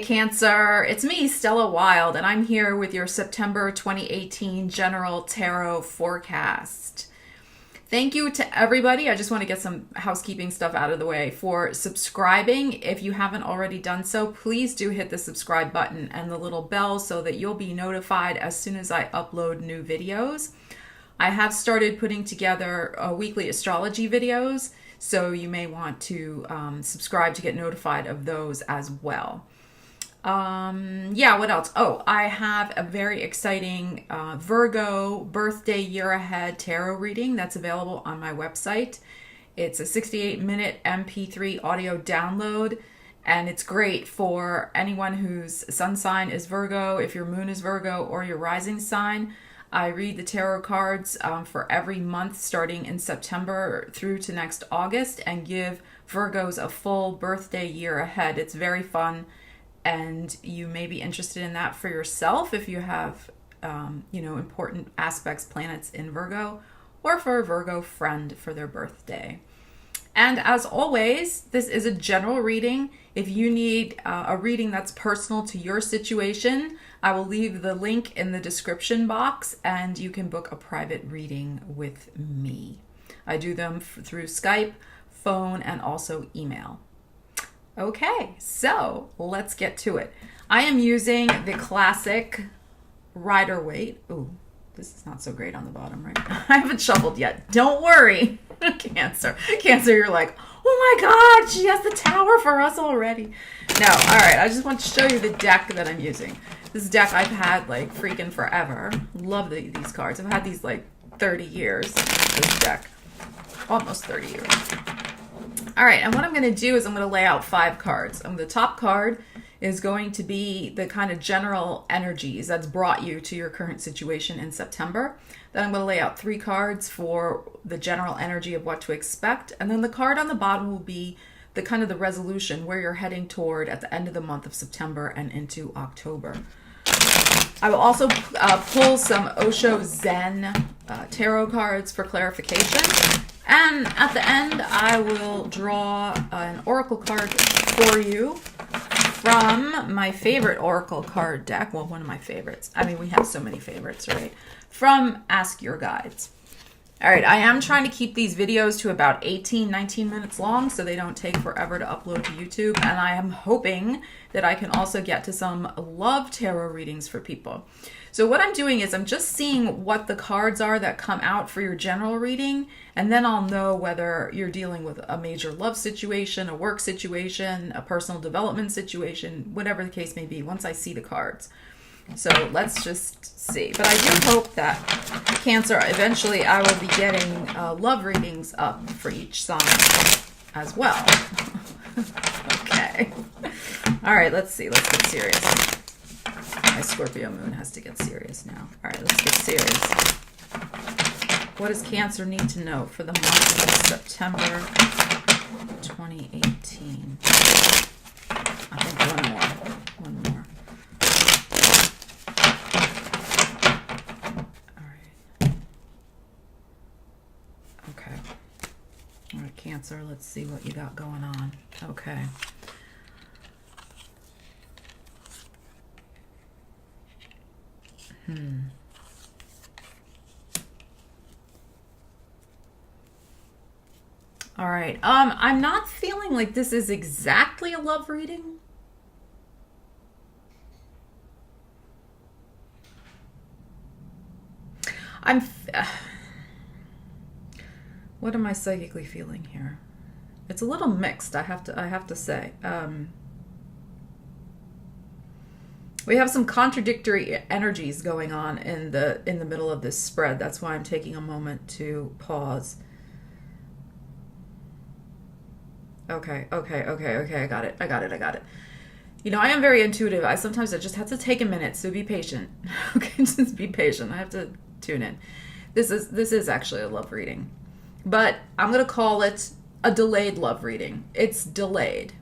Cancer, it's me, Stella Wild, and I'm here with your September 2018 General Tarot Forecast. Thank you to everybody. I just want to get some housekeeping stuff out of the way for subscribing. If you haven't already done so, please do hit the subscribe button and the little bell so that you'll be notified as soon as I upload new videos. I have started putting together weekly astrology videos, so you may want to subscribe to get notified of those as well. Yeah, what else? Oh, I have a very exciting Virgo birthday year ahead tarot reading that's available on my website. It's a 68-minute MP3 audio download, and it's great for anyone whose sun sign is Virgo, if your moon is Virgo, or your rising sign. I read the tarot cards for every month starting in September through to next August and give Virgos a full birthday year ahead. It's very fun, and you may be interested in that for yourself if you have, important aspects, planets in Virgo, or for a Virgo friend for their birthday. And as always, this is a general reading. If you need a reading that's personal to your situation, I will leave the link in the description box and you can book a private reading with me. I do them through Skype, phone, and also email. Okay, so let's get to it. I am using the classic Rider-Waite. Ooh, this is not so great on the bottom, right? I haven't shuffled yet. Don't worry. Cancer, you're like, oh my God, she has the tower for us already. No, all right, I just want to show you the deck that I'm using. This deck I've had like freaking forever. Love these cards. I've had these like 30 years, this deck. Almost 30 years. All right, and what I'm going to do is I'm going to lay out 5 cards. The top card is going to be the kind of general energies that's brought you to your current situation in September. Then I'm going to lay out 3 cards for the general energy of what to expect. And then the card on the bottom will be the kind of the resolution where you're heading toward at the end of the month of September and into October. I will also pull some Osho Zen tarot cards for clarification. And at the end, I will draw an oracle card for you from my favorite oracle card deck. Well, one of my favorites. I mean, we have so many favorites, right? From Ask Your Guides. All right, I am trying to keep these videos to about 19 minutes long so they don't take forever to upload to YouTube. And I am hoping that I can also get to some love tarot readings for people. So what I'm doing is I'm just seeing what the cards are that come out for your general reading, and then I'll know whether you're dealing with a major love situation, a work situation, a personal development situation, whatever the case may be, once I see the cards. So let's just see. But I do hope that Cancer, eventually I will be getting love readings up for each sign as well. Okay. All right, let's see. Let's get serious. My Scorpio moon has to get serious now. All right, let's get serious. What does Cancer need to know for the month of September 2018? I think one more. All right. Okay. All right, Cancer, let's see what you got going on. Okay. All right. I'm not feeling like this is exactly a love reading. What am I psychically feeling here? It's a little mixed, I have to say. We have some contradictory energies going on in the middle of this spread. That's why I'm taking a moment to pause. Okay. I got it. You know, I am very intuitive. I just have to take a minute, so be patient. Okay, just be patient. I have to tune in. This is actually a love reading, but I'm going to call it a delayed love reading. It's delayed.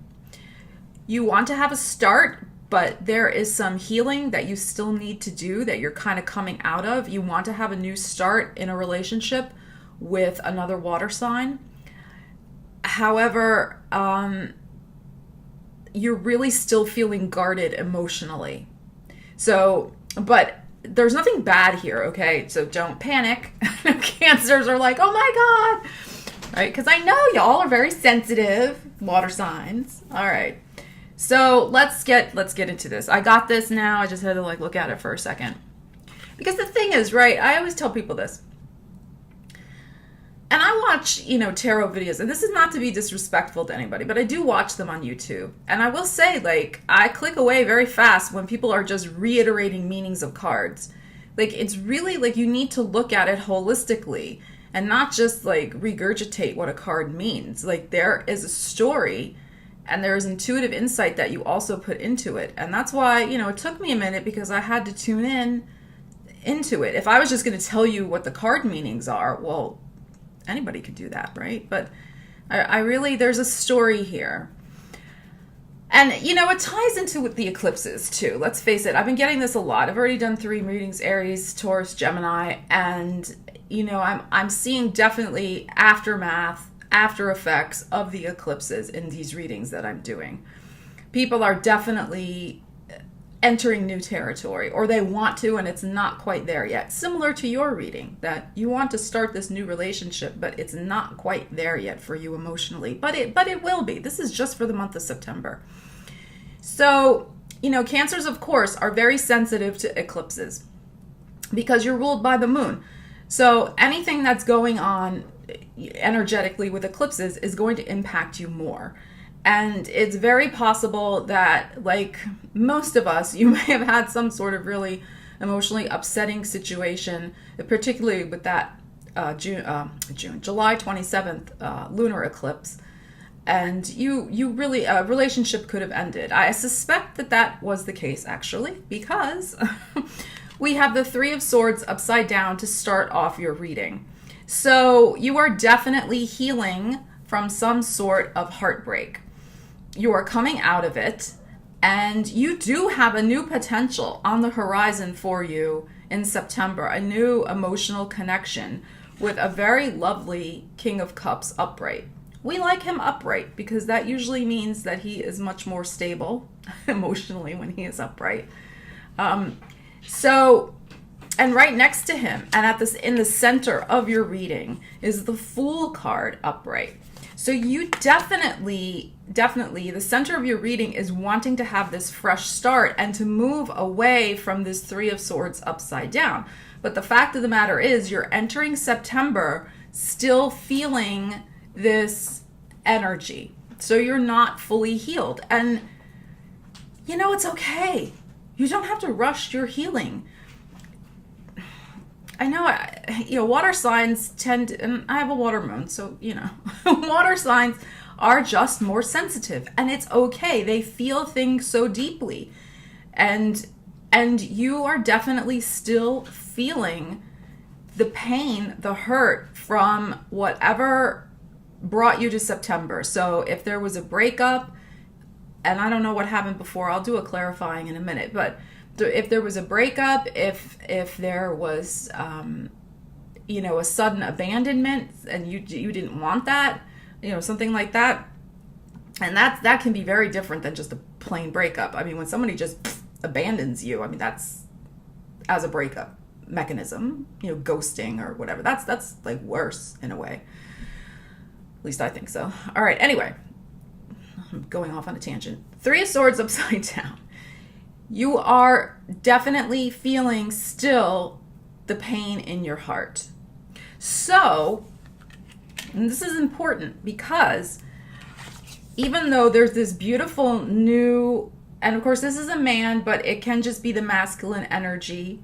You want to have a start, but there is some healing that you still need to do that you're kind of coming out of. You want to have a new start in a relationship with another water sign. However, you're really still feeling guarded emotionally. So, but there's nothing bad here, okay? So don't panic. Cancers are like, oh my God, right? Because I know y'all are very sensitive, water signs. All right. So let's get into this. I got this now. I just had to like look at it for a second. Because the thing is, right, I always tell people this. And I watch, tarot videos, and this is not to be disrespectful to anybody, but I do watch them on YouTube. And I will say, like, I click away very fast when people are just reiterating meanings of cards. Like, it's really, like, you need to look at it holistically and not just, like, regurgitate what a card means. Like, there is a story, and there is intuitive insight that you also put into it. And that's why, it took me a minute because I had to tune into it. If I was just going to tell you what the card meanings are, well, anybody could do that, right? But I really, there's a story here. And, it ties into the eclipses too. Let's face it, I've been getting this a lot. I've already done 3 readings, Aries, Taurus, Gemini. And, I'm seeing definitely aftermath, after effects of the eclipses in these readings that I'm doing. People are definitely entering new territory, or they want to, and it's not quite there yet. Similar to your reading, that you want to start this new relationship, but it's not quite there yet for you emotionally. But it will be. This is just for the month of September. So, Cancers, of course, are very sensitive to eclipses because you're ruled by the moon. So anything that's going on energetically with eclipses is going to impact you more. And it's very possible that, like most of us, you may have had some sort of really emotionally upsetting situation, particularly with that July 27th lunar eclipse. And you really, a relationship could have ended. I suspect that was the case, actually, because we have the 3 of Swords upside down to start off your reading. So you are definitely healing from some sort of heartbreak. You are coming out of it, and you do have a new potential on the horizon for you in September, a new emotional connection with a very lovely King of Cups upright. We like him upright because that usually means that he is much more stable emotionally when he is upright. And right next to him, and in the center of your reading, is the Fool card upright. So you definitely, the center of your reading is wanting to have this fresh start and to move away from this 3 of Swords upside down. But the fact of the matter is, you're entering September still feeling this energy. So you're not fully healed. And, it's okay. You don't have to rush your healing. I know, water signs tend to, and I have a water moon, so, water signs are just more sensitive, and it's okay. They feel things so deeply. And you are definitely still feeling the pain, the hurt from whatever brought you to September. So if there was a breakup, and I don't know what happened before, I'll do a clarifying in a minute, but if there was a breakup, if there was, a sudden abandonment and you didn't want that, something like that, and that can be very different than just a plain breakup. I mean, when somebody just abandons you, I mean, that's as a breakup mechanism, ghosting or whatever. That's like worse in a way. At least I think so. All right. Anyway, I'm going off on a tangent. 3 of Swords upside down. You are definitely feeling still the pain in your heart. So, and this is important because even though there's this beautiful new, and of course this is a man, but it can just be the masculine energy.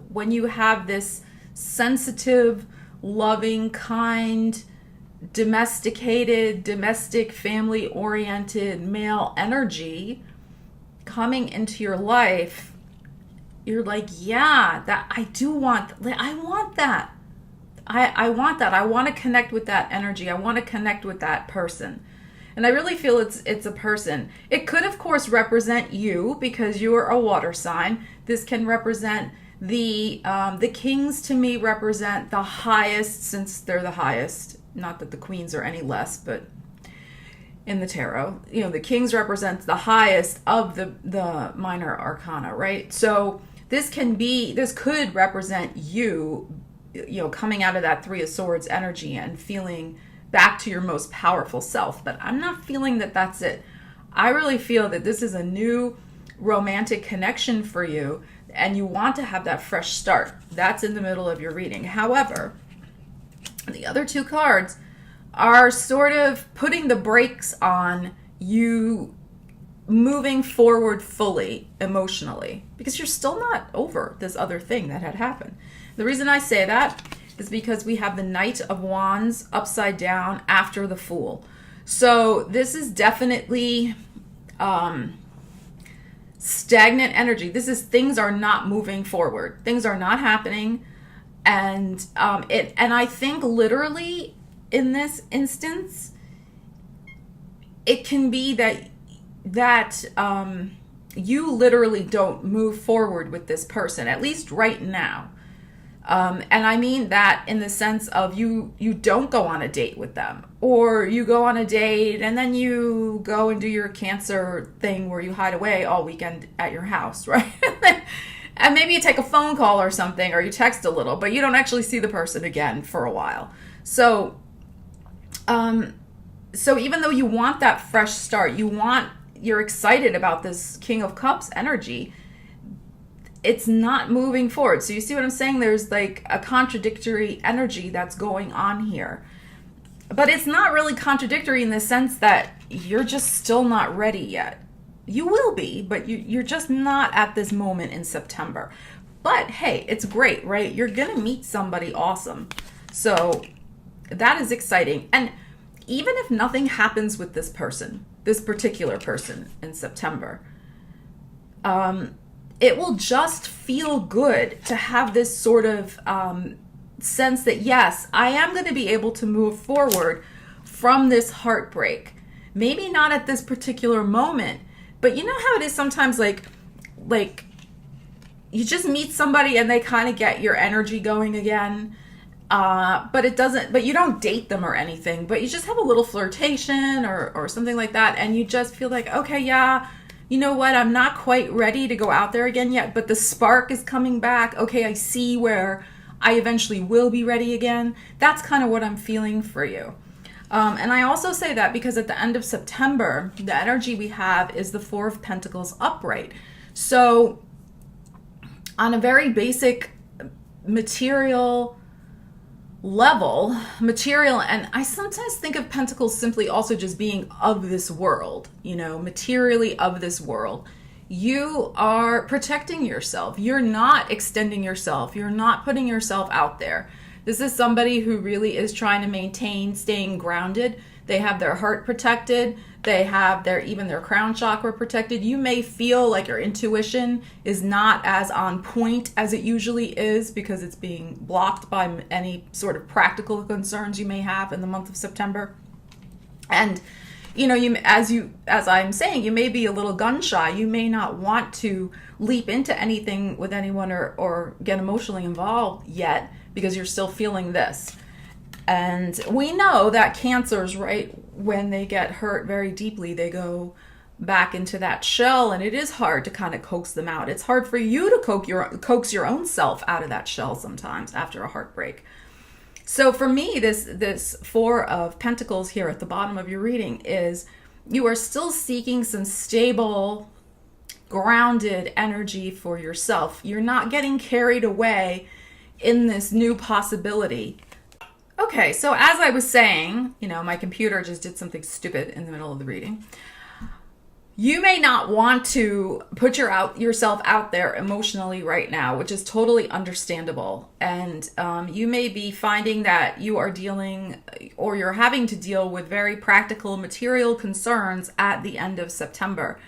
When you have this sensitive, loving, kind, domestic, family-oriented male energy coming into your life, you're like, yeah, that I want that. I want that. I want to connect with that energy. I want to connect with that person. And I really feel it's a person. It could, of course, represent you because you're a water sign. This can represent the kings. To me, represent the highest, since they're the highest. Not that the queens are any less, but in the tarot. You know, the kings represents the highest of the minor arcana, right? So this could represent you, you know, coming out of that Three of Swords energy and feeling back to your most powerful self. But I'm not feeling that that's it. I really feel that this is a new romantic connection for you, and you want to have that fresh start. That's in the middle of your reading. However, the other two cards are sort of putting the brakes on you moving forward fully emotionally, because you're still not over this other thing that had happened. The reason I say that is because we have the Knight of Wands upside down after the Fool. So this is definitely stagnant energy. This is things are not moving forward. Things are not happening. And I think literally in this instance, it can be that you literally don't move forward with this person, at least right now. And I mean that in the sense of you don't go on a date with them, or you go on a date and then you go and do your Cancer thing where you hide away all weekend at your house, right? And maybe you take a phone call or something, or you text a little, but you don't actually see the person again for a while. So even though you want that fresh start, you're excited about this King of Cups energy, it's not moving forward. So you see what I'm saying? There's like a contradictory energy that's going on here. But it's not really contradictory in the sense that you're just still not ready yet. You will be, but you're just not at this moment in September. But hey, it's great, right? You're going to meet somebody awesome. So that is exciting. And even if nothing happens with this person, this particular person in September, it will just feel good to have this sort of sense that, yes, I am going to be able to move forward from this heartbreak. Maybe not at this particular moment, but you know how it is sometimes, like you just meet somebody and they kind of get your energy going again. But you don't date them or anything, but you just have a little flirtation or something like that. And you just feel like, okay, yeah, you know what? I'm not quite ready to go out there again yet, but the spark is coming back. Okay, I see where I eventually will be ready again. That's kind of what I'm feeling for you. And I also say that because at the end of September, the energy we have is the Four of Pentacles upright. So on a very basic material level, and I sometimes think of Pentacles simply also just being of this world, you know, materially of this world. You are protecting yourself. You're not extending yourself. You're not putting yourself out there. This is somebody who really is trying to maintain staying grounded. They have their heart protected. They have even their crown chakra protected. You may feel like your intuition is not as on point as it usually is because it's being blocked by any sort of practical concerns you may have in the month of September. And you know, as I'm saying, you may be a little gun shy. You may not want to leap into anything with anyone or get emotionally involved yet because you're still feeling this. And we know that Cancers, right, when they get hurt very deeply, they go back into that shell, and it is hard to kind of coax them out. It's hard for you to coax your own self out of that shell sometimes after a heartbreak. So for me, this Four of Pentacles here at the bottom of your reading is you are still seeking some stable, grounded energy for yourself. You're not getting carried away in this new possibility. Okay, so as I was saying, you know, my computer just did something stupid in the middle of the reading. You may not want to put yourself out there emotionally right now, which is totally understandable. And you may be finding that you are dealing or you're having to deal with very practical material concerns at the end of September.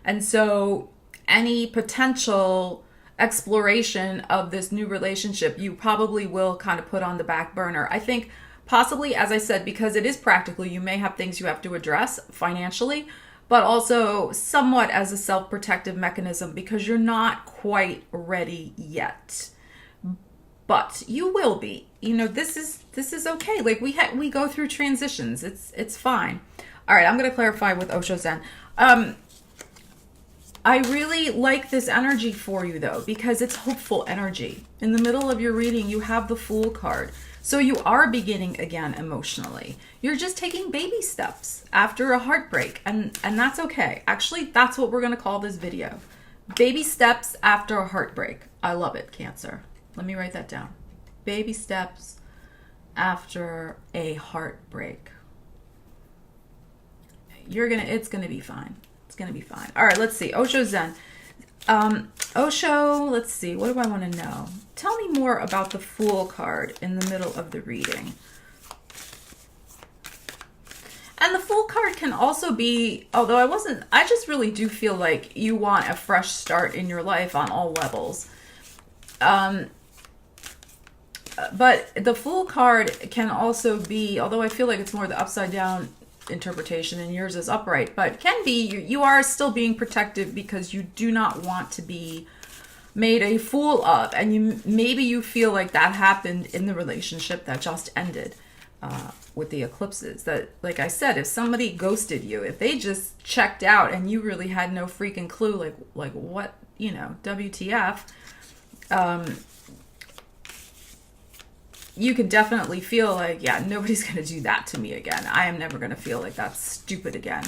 And so any potential exploration of this new relationship, you probably will kind of put on the back burner. I think possibly, as I said, because it is practical, you may have things you have to address financially, but also somewhat as a self-protective mechanism because you're not quite ready yet. But you will be. You know, this is okay. Like we go through transitions. It's fine. All right, I'm going to clarify with Osho Zen. I really like this energy for you, though, because it's hopeful energy. In the middle of your reading, you have the Fool card. So you are beginning again emotionally. You're just taking baby steps after a heartbreak, and that's okay. Actually, that's what we're going to call this video. Baby steps after a heartbreak. I love it, Cancer. Let me write that down. Baby steps after a heartbreak. It's gonna be fine. It's gonna be fine. All right, let's see. Osho Zen. Osho, let's see. What do I want to know? Tell me more about the Fool card in the middle of the reading. And the Fool card can also be, although I just really do feel like you want a fresh start in your life on all levels. But the Fool card can also be, although I feel like it's more the upside down interpretation and yours is upright, but can be you are still being protective because you do not want to be made a fool of, and maybe you feel like that happened in the relationship that just ended with the eclipses. That, like I said, if somebody ghosted you, if they just checked out and you really had no freaking clue, like what, WTF, you can definitely feel like, yeah, nobody's going to do that to me again. I am never going to feel like that's stupid again.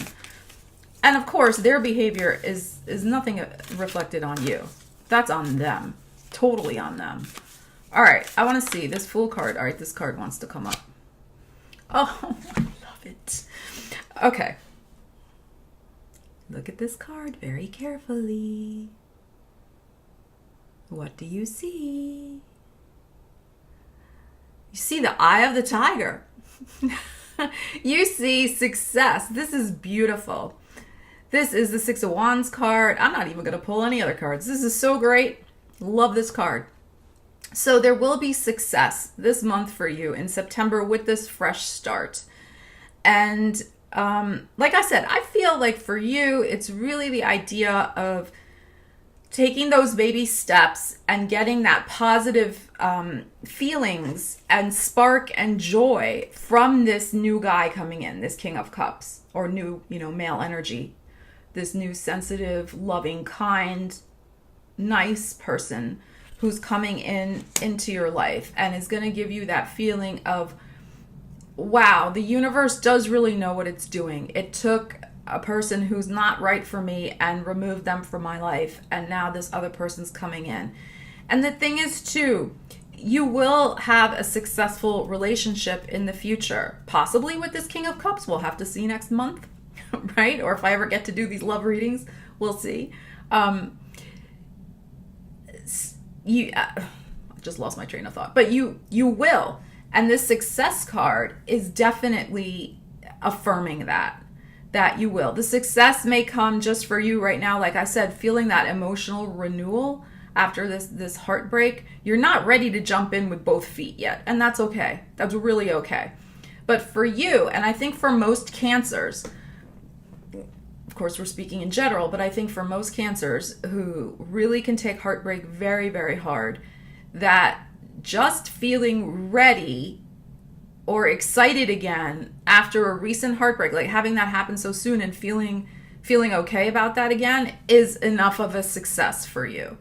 And of course, their behavior is nothing reflected on you. That's on them. Totally on them. All right, I want to see this Fool card. All right, this card wants to come up. Oh, I love it. Okay. Look at this card very carefully. What do you see? You see the eye of the tiger. You see success. This is beautiful. This is the Six of Wands card. I'm not even going to pull any other cards. This is so great. Love this card. So there will be success this month for you in September with this fresh start. And like I said, I feel like for you, it's really the idea of taking those baby steps and getting that positive feelings and spark and joy from this new guy coming in, this King of Cups, or new, male energy, this new sensitive, loving, kind, nice person who's coming into your life and is going to give you that feeling of, wow, the universe does really know what it's doing. It took a person who's not right for me and removed them from my life, and now this other person's coming in. And the thing is, too, you will have a successful relationship in the future, possibly with this King of Cups. We'll have to see next month, right? Or if I ever get to do these love readings, we'll see. I just lost my train of thought, but you will. And this success card is definitely affirming that you will. The success may come just for you right now. Like I said, feeling that emotional renewal after this heartbreak. You're not ready to jump in with both feet yet. And that's okay. That's really okay. But for you, and I think for most Cancers, of course, we're speaking in general, but I think for most Cancers who really can take heartbreak very, very hard, that just feeling ready or excited again after a recent heartbreak, like having that happen so soon and feeling okay about that again, is enough of a success for you.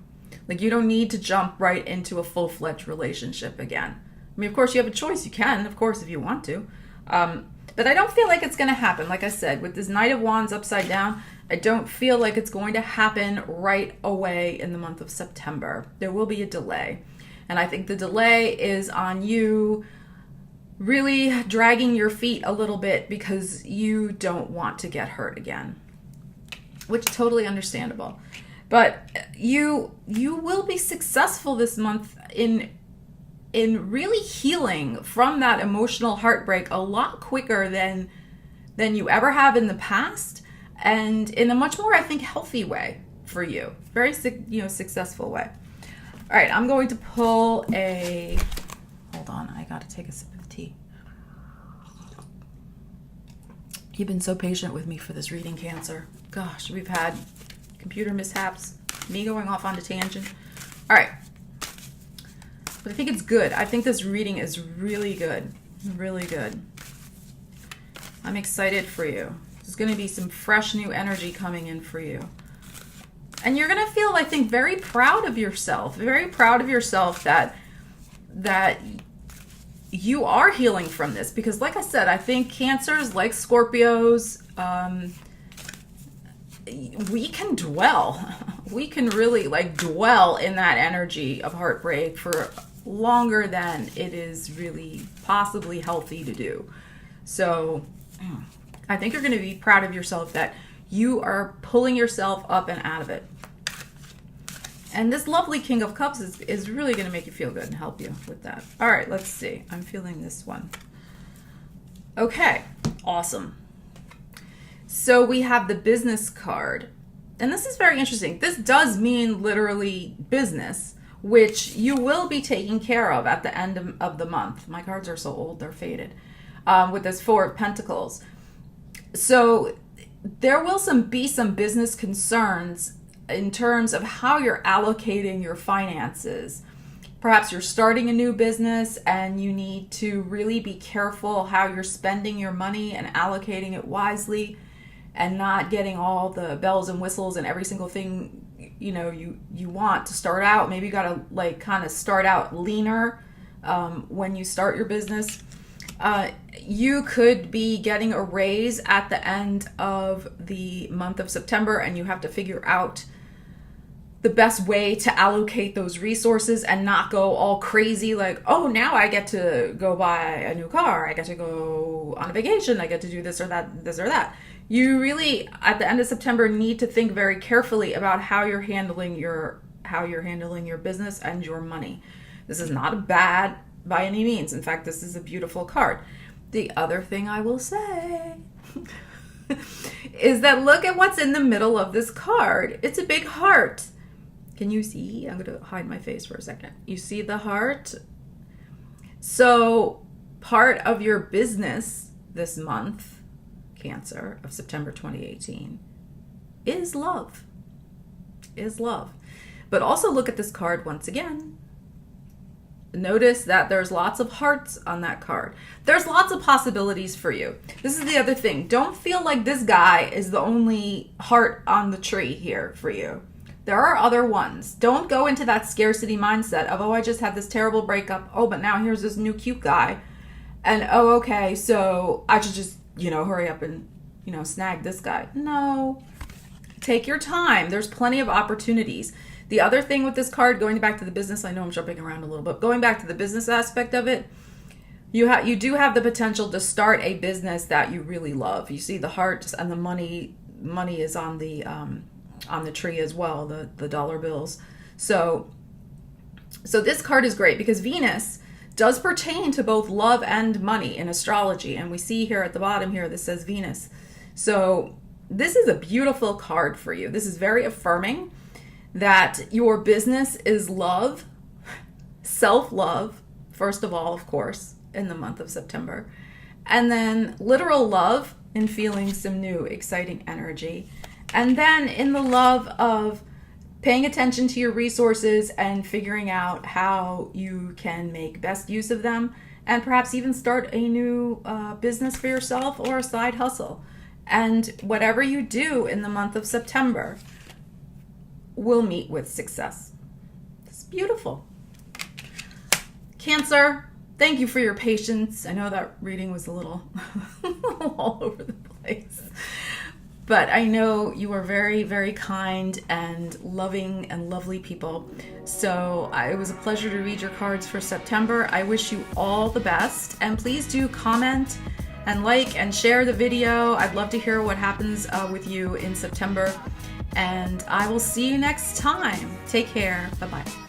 Like, you don't need to jump right into a full-fledged relationship again. I mean, of course, you have a choice. You can, of course, if you want to. But I don't feel like it's going to happen. Like I said, with this Knight of Wands upside down, I don't feel like it's going to happen right away in the month of September. There will be a delay. And I think the delay is on you really dragging your feet a little bit because you don't want to get hurt again, which is totally understandable. But you will be successful this month in really healing from that emotional heartbreak a lot quicker than you ever have in the past, and in a much more, I think, healthy way for you. Very successful way. All right, I'm going to pull a, hold on, I got to take a sip of tea. You've been so patient with me for this reading, Cancer. Gosh, we've had computer mishaps, me going off on a tangent. All right. But I think it's good. I think this reading is really good. Really good. I'm excited for you. There's going to be some fresh new energy coming in for you. And you're going to feel, I think, very proud of yourself. Very proud of yourself that you are healing from this. Because like I said, I think Cancers, like Scorpios, we can dwell. We can really like dwell in that energy of heartbreak for longer than it is really possibly healthy to do. So I think you're going to be proud of yourself that you are pulling yourself up and out of it. And this lovely King of Cups is really going to make you feel good and help you with that. All right, let's see. I'm feeling this one. Okay, awesome. So we have the business card. And this is very interesting. This does mean literally business, which you will be taking care of at the end of the month. My cards are so old, they're faded. With this Four of Pentacles. So there will be some business concerns in terms of how you're allocating your finances. Perhaps you're starting a new business and you need to really be careful how you're spending your money and allocating it wisely and not getting all the bells and whistles and every single thing you want to start out. Maybe you got to like kind of start out leaner when you start your business. You could be getting a raise at the end of the month of September and you have to figure out the best way to allocate those resources and not go all crazy like, oh, now I get to go buy a new car, I get to go on a vacation, I get to do this or that. You really, at the end of September, need to think very carefully about how you're handling your business and your money. This is not bad by any means. In fact, this is a beautiful card. The other thing I will say is that look at what's in the middle of this card. It's a big heart. Can you see? I'm going to hide my face for a second. You see the heart? So part of your business this month, Cancer, of September 2018, is love. Is love. But also look at this card once again. Notice that there's lots of hearts on that card. There's lots of possibilities for you. This is the other thing. Don't feel like this guy is the only heart on the tree here for you. There are other ones. Don't go into that scarcity mindset of, oh, I just had this terrible breakup. Oh, but now here's this new cute guy. And, oh, okay, so I should just, hurry up and, snag this guy. No. Take your time. There's plenty of opportunities. The other thing with this card, going back to the business, I know I'm jumping around a little bit. Going back to the business aspect of it, you do have the potential to start a business that you really love. You see the heart and the money is on the tree as well, the dollar bills. So this card is great because Venus does pertain to both love and money in astrology. And we see here at the bottom here, this says Venus. So this is a beautiful card for you. This is very affirming that your business is love, self-love, first of all, of course, in the month of September. And then literal love in feeling some new exciting energy. And then in the love of paying attention to your resources and figuring out how you can make best use of them and perhaps even start a new business for yourself or a side hustle. And whatever you do in the month of September will meet with success. It's beautiful. Cancer, thank you for your patience. I know that reading was a little all over the place. But I know you are very, very kind and loving and lovely people. So it was a pleasure to read your cards for September. I wish you all the best. And please do comment and like and share the video. I'd love to hear what happens with you in September. And I will see you next time. Take care. Bye-bye.